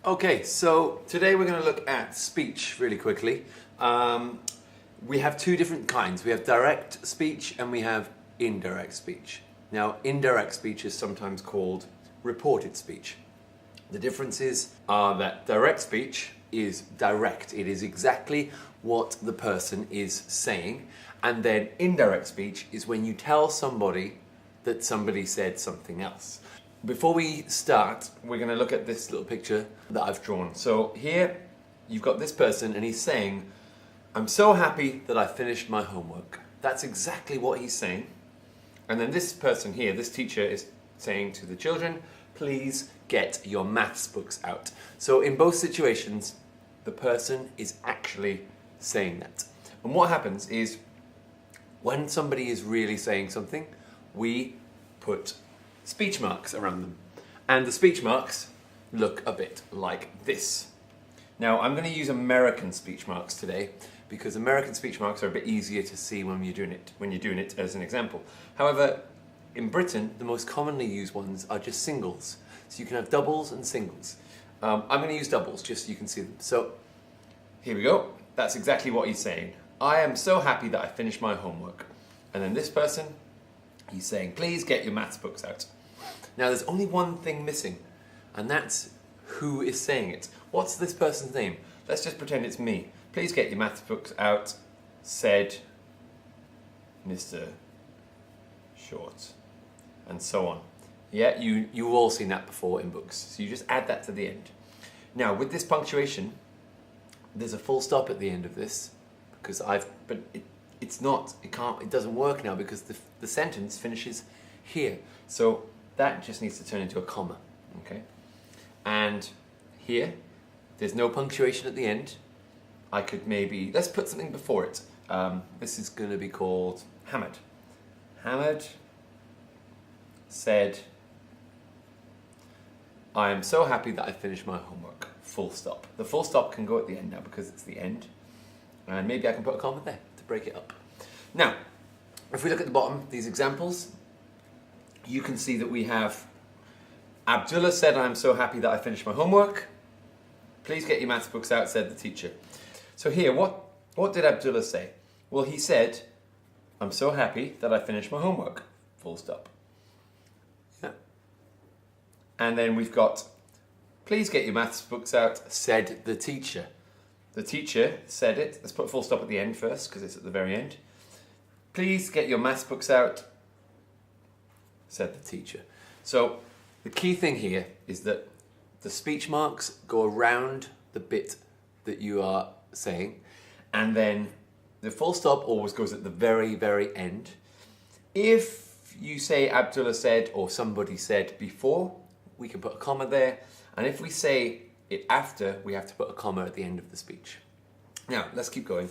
Okay, so today we're going to look at speech really quickly. We have two different kinds. We have direct speech and we have indirect speech. Now, indirect speech is sometimes called reported speech. The differences are that direct speech is direct. It is exactly what the person is saying. And then indirect speech is when you tell somebody that somebody said something else. Before we start, we're going to look at this little picture that I've drawn. So here you've got this person and he's saying, "I'm so happy that I finished my homework." That's exactly what he's saying. And then this person here, this teacher, is saying to the children, "Please get your maths books out." So in both situations, the person is actually saying that. And what happens is when somebody is really saying something, we put speech marks around them. And the speech marks look a bit like this. Now, I'm going to use American speech marks today because American speech marks are a bit easier to see when you're doing it as an example. However, in Britain, the most commonly used ones are just singles. So you can have doubles and singles. I'm going to use doubles just so you can see them. So here we go. That's exactly what he's saying. "I am so happy that I finished my homework." And then this person, he's saying, "Please get your maths books out." Now there's only one thing missing, and that's who is saying it. What's this person's name? Let's just pretend it's me. "Please get your maths books out," said Mr. Short, and so on. Yeah, you've all seen that before in books, so you just add that to the end. Now with this punctuation, there's a full stop at the end of this, because it doesn't work now because the sentence finishes here. So that just needs to turn into a comma, okay? And here, there's no punctuation at the end. I could maybe, let's put something before it. This is going to be called Hamad. Hamad said, "I am so happy that I finished my homework." Full stop. The full stop can go at the end now because it's the end. And maybe I can put a comma there to break it up. Now, if we look at the bottom, these examples, you can see that we have Abdullah said, "I am so happy that I finished my homework. Please get your maths books out," said the teacher. So here, what did Abdullah say? Well, he said, "I'm so happy that I finished my homework." Full stop. Yeah. And then we've got, "Please get your maths books out," said the teacher. The teacher said it. Let's put a full stop at the end first because it's at the very end. "Please get your maths books out," said the teacher. So the key thing here is that the speech marks go around the bit that you are saying, and then the full stop always goes at the very, very end. If you say Abdullah said or somebody said before, we can put a comma there, and if we say it after, we have to put a comma at the end of the speech. Now, let's keep going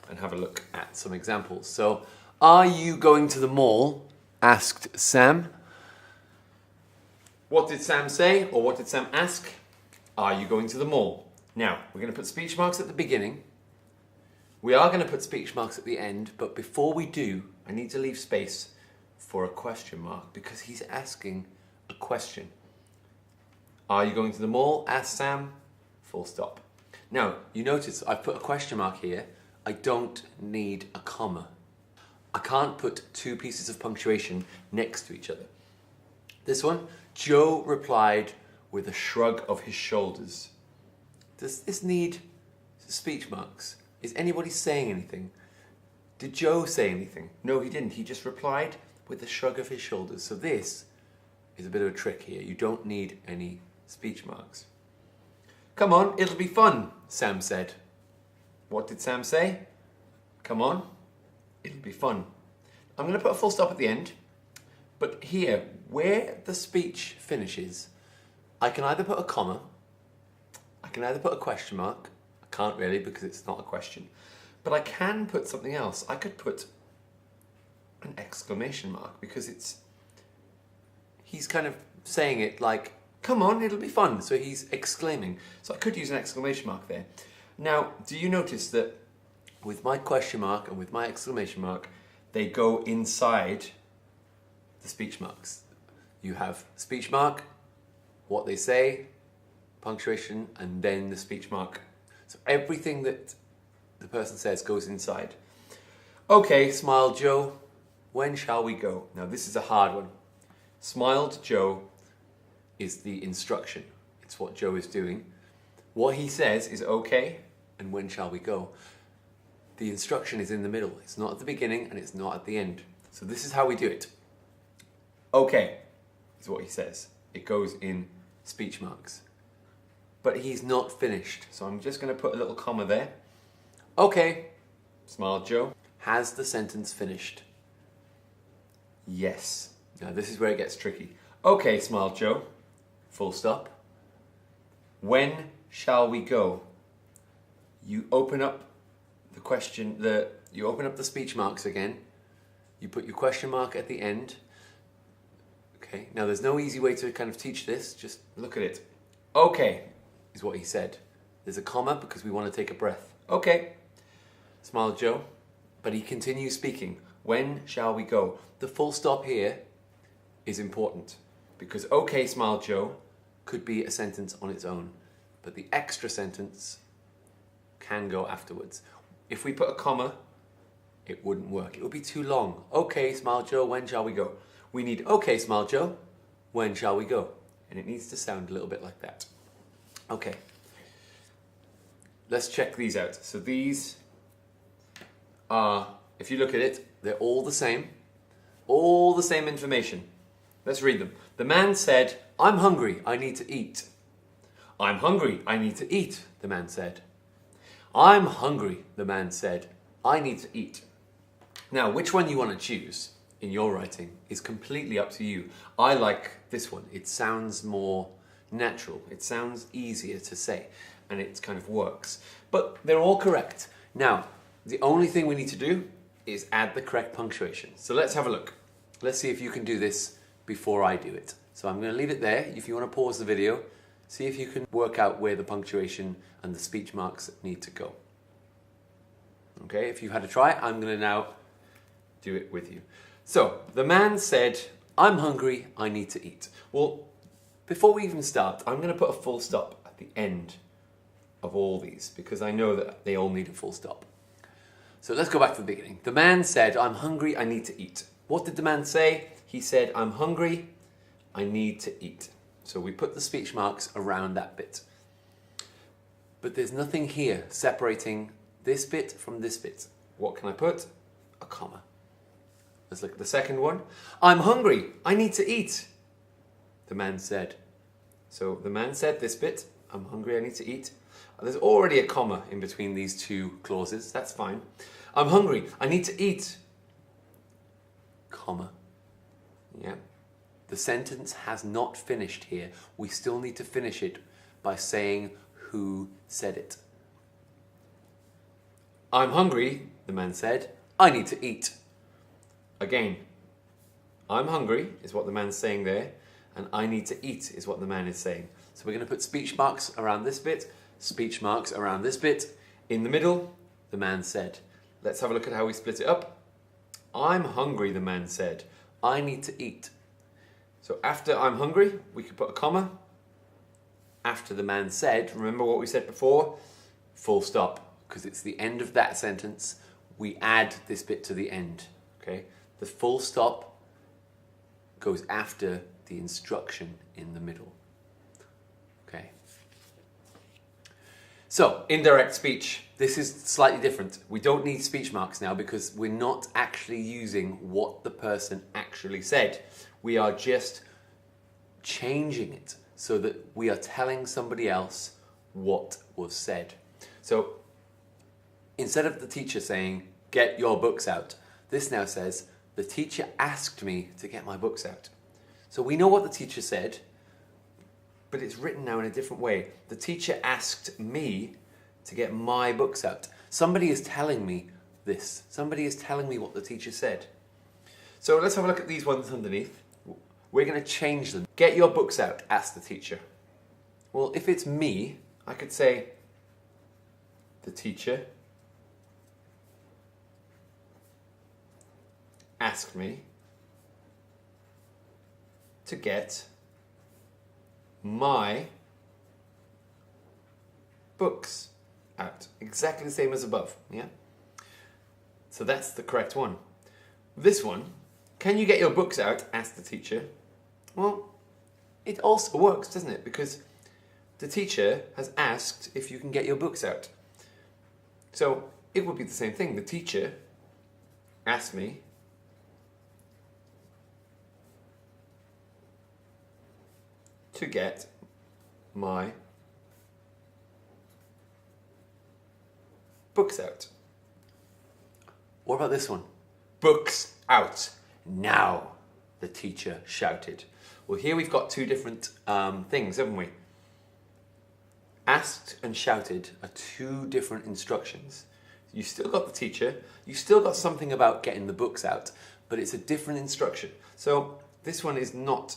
and have a look at some examples. So, "Are you going to the mall?" asked Sam. What did Sam say, or what did Sam ask? "Are you going to the mall?" Now, we're going to put speech marks at the beginning. We are going to put speech marks at the end, but before we do, I need to leave space for a question mark because he's asking a question. "Are you going to the mall?" asked Sam. Full stop. Now, you notice I've put a question mark here. I don't need a comma. I can't put two pieces of punctuation next to each other. This one, Joe replied with a shrug of his shoulders. Does this need speech marks? Is anybody saying anything? Did Joe say anything? No, he didn't. He just replied with a shrug of his shoulders. So this is a bit of a trick here. You don't need any speech marks. "Come on, it'll be fun," Sam said. What did Sam say? "Come on, it'll be fun." I'm going to put a full stop at the end, but here, where the speech finishes, I can either put a comma, I can either put a question mark. I can't really because it's not a question, but I can put something else. I could put an exclamation mark because he's kind of saying it like, "Come on, it'll be fun." So he's exclaiming. So I could use an exclamation mark there. Now, do you notice that with my question mark and with my exclamation mark, they go inside the speech marks? You have speech mark, what they say, punctuation, and then the speech mark. So everything that the person says goes inside. Okay, smiled Joe, when shall we go? Now this is a hard one. Smiled Joe is the instruction. It's what Joe is doing. What he says is okay, and when shall we go? The instruction is in the middle. It's not at the beginning and it's not at the end. So this is how we do it. Okay is what he says. It goes in speech marks. But he's not finished. So I'm just going to put a little comma there. Okay, smiled Joe. Has the sentence finished? Yes. Now this is where it gets tricky. Okay, smiled Joe. Full stop. When shall we go? You open up the question, you open up the speech marks again. You put your question mark at the end. Okay, now there's no easy way to kind of teach this. Just look at it. Okay is what he said. There's a comma because we want to take a breath. Okay, smiled Joe. But he continues speaking. When shall we go? The full stop here is important because okay, smiled Joe could be a sentence on its own, but the extra sentence can go afterwards. If we put a comma, it wouldn't work. It would be too long. Okay, smiled Joe, when shall we go? We need okay, smiled Joe, when shall we go? And it needs to sound a little bit like that. Okay. Let's check these out. So these are, if you look at it, they're all the same information. Let's read them. The man said, I'm hungry, I need to eat. I'm hungry, I need to eat, the man said. I'm hungry, the man said, I need to eat. Now, which one you want to choose in your writing is completely up to you. I like this one. It sounds more natural. It sounds easier to say, and it kind of works. But they're all correct. Now, the only thing we need to do is add the correct punctuation. So let's have a look. Let's see if you can do this before I do it. So I'm going to leave it there. If you want to pause the video, see if you can work out where the punctuation and the speech marks need to go. Okay, if you've had a try, I'm going to now do it with you. So, the man said, I'm hungry, I need to eat. Well, before we even start, I'm going to put a full stop at the end of all these because I know that they all need a full stop. So let's go back to the beginning. The man said, I'm hungry, I need to eat. What did the man say? He said, I'm hungry, I need to eat. So we put the speech marks around that bit. But there's nothing here separating this bit from this bit. What can I put? A comma. Let's look at the second one. I'm hungry, I need to eat, the man said. So the man said this bit, I'm hungry, I need to eat. There's already a comma in between these two clauses, that's fine. I'm hungry, I need to eat, comma. Yeah. The sentence has not finished here. We still need to finish it by saying who said it. I'm hungry, the man said, I need to eat. Again, I'm hungry is what the man's saying there, and I need to eat is what the man is saying. So we're going to put speech marks around this bit, speech marks around this bit. In the middle, the man said. Let's have a look at how we split it up. I'm hungry, the man said. I need to eat. So after I'm hungry, we could put a comma. After the man said, remember what we said before? Full stop, because it's the end of that sentence. We add this bit to the end, okay? The full stop goes after the instruction in the middle, okay? So, indirect speech. This is slightly different. We don't need speech marks now because we're not actually using what the person actually said. We are just changing it so that we are telling somebody else what was said. So, instead of the teacher saying, get your books out, this now says, the teacher asked me to get my books out. So we know what the teacher said, but it's written now in a different way. The teacher asked me to get my books out. Somebody is telling me this. Somebody is telling me what the teacher said. So let's have a look at these ones underneath. We're going to change them. Get your books out, asked the teacher. Well, if it's me, I could say, the teacher asked me to get my books out. Exactly the same as above, yeah? So that's the correct one. This one, can you get your books out? Asked the teacher. Well, it also works, doesn't it? Because the teacher has asked if you can get your books out. So it would be the same thing. The teacher asked me to get my books out. What about this one? Books out now, the teacher shouted. Well, here we've got two different things, haven't we? Asked and shouted are two different instructions. You still got the teacher, you still got something about getting the books out, but it's a different instruction. So this one is not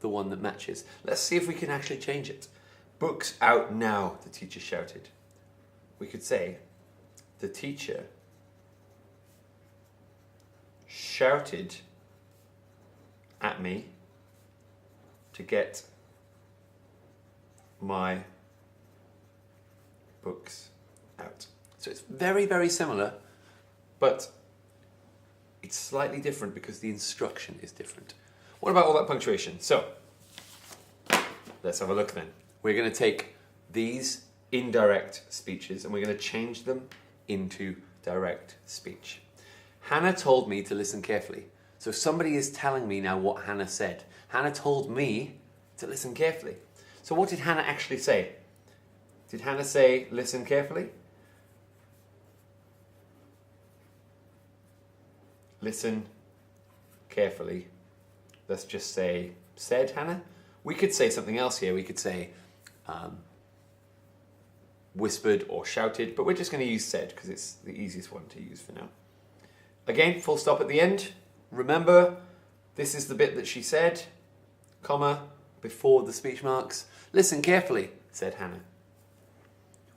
the one that matches. Let's see if we can actually change it. Books out now, the teacher shouted. We could say, the teacher shouted at me to get my books out. So it's very, very similar, but it's slightly different because the instruction is different. What about all that punctuation? So let's have a look then. We're going to take these indirect speeches and we're going to change them into direct speech. Hannah told me to listen carefully. So somebody is telling me now what Hannah said. Hannah told me to listen carefully. So what did Hannah actually say? Did Hannah say, listen carefully? Listen carefully. Let's just say, said Hannah? We could say something else here. We could say whispered or shouted, but we're just going to use said because it's the easiest one to use for now. Again, full stop at the end. Remember, this is the bit that she said, comma, before the speech marks. Listen carefully, said Hannah.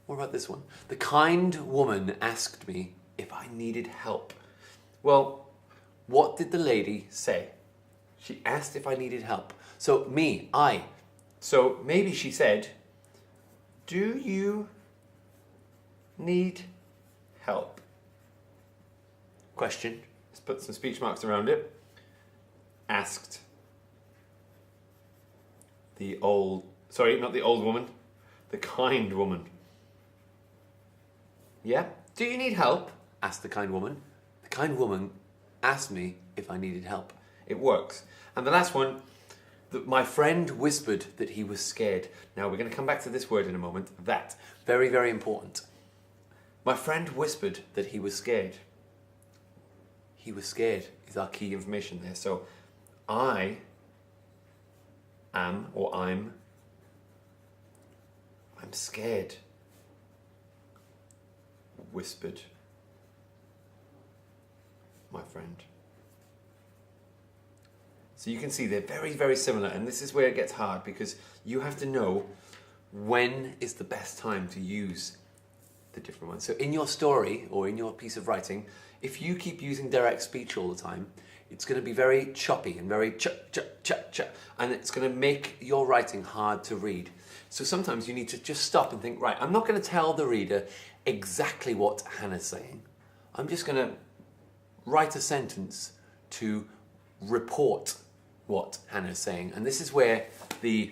What about this one? The kind woman asked me if I needed help. Well, what did the lady say? She asked if I needed help. So me, I. So maybe she said, do you need help? Question. Let's put some speech marks around it. Asked the old, sorry, not the old woman, the kind woman. Yeah? Do you need help? Asked the kind woman. The kind woman asked me if I needed help. It works. And the last one, my friend whispered that he was scared. Now we're going to come back to this word in a moment. That. Very, very important. My friend whispered that he was scared. He was scared is our key information there. So I am or I'm scared. Whispered my friend. So you can see they're very, very similar, and this is where it gets hard because you have to know when is the best time to use the different ones. So in your story or in your piece of writing, if you keep using direct speech all the time, it's going to be very choppy and very and it's going to make your writing hard to read. So sometimes you need to just stop and think, right, I'm not going to tell the reader exactly what Hannah's saying. I'm just going to write a sentence to report what Hannah's saying. And this is where the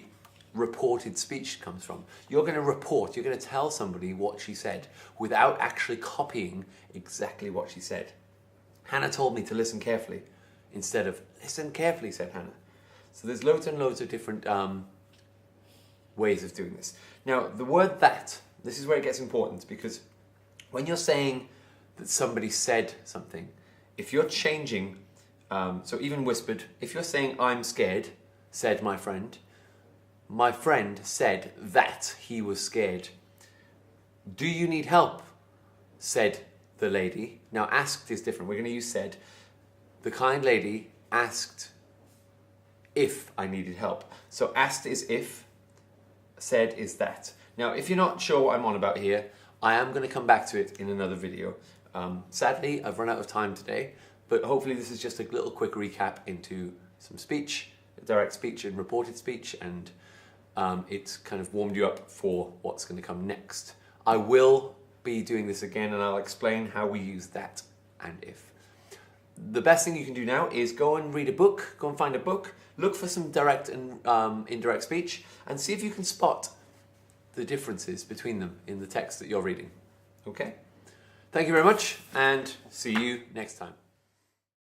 reported speech comes from. You're going to report, you're going to tell somebody what she said without actually copying exactly what she said. Hannah told me to listen carefully instead of listen carefully, said Hannah. So there's loads and loads of different ways of doing this. Now, the word that, this is where it gets important because when you're saying that somebody said something, if you're changing, so even whispered, if you're saying I'm scared, said my friend said that he was scared. Do you need help? Said the lady. Now asked is different. We're going to use said. The kind lady asked if I needed help. So asked is if, said is that. Now if you're not sure what I'm on about here, I am going to come back to it in another video. Sadly, I've run out of time today, but hopefully this is just a little quick recap into some speech, direct speech and reported speech, and it's kind of warmed you up for what's going to come next I will be doing this again and I'll explain how we use that and if. The best thing you can do now is go and read a book, go and find a book, look for some direct and indirect speech and see if you can spot the differences between them in the text that you're reading. Okay? Thank you very much and see you next time.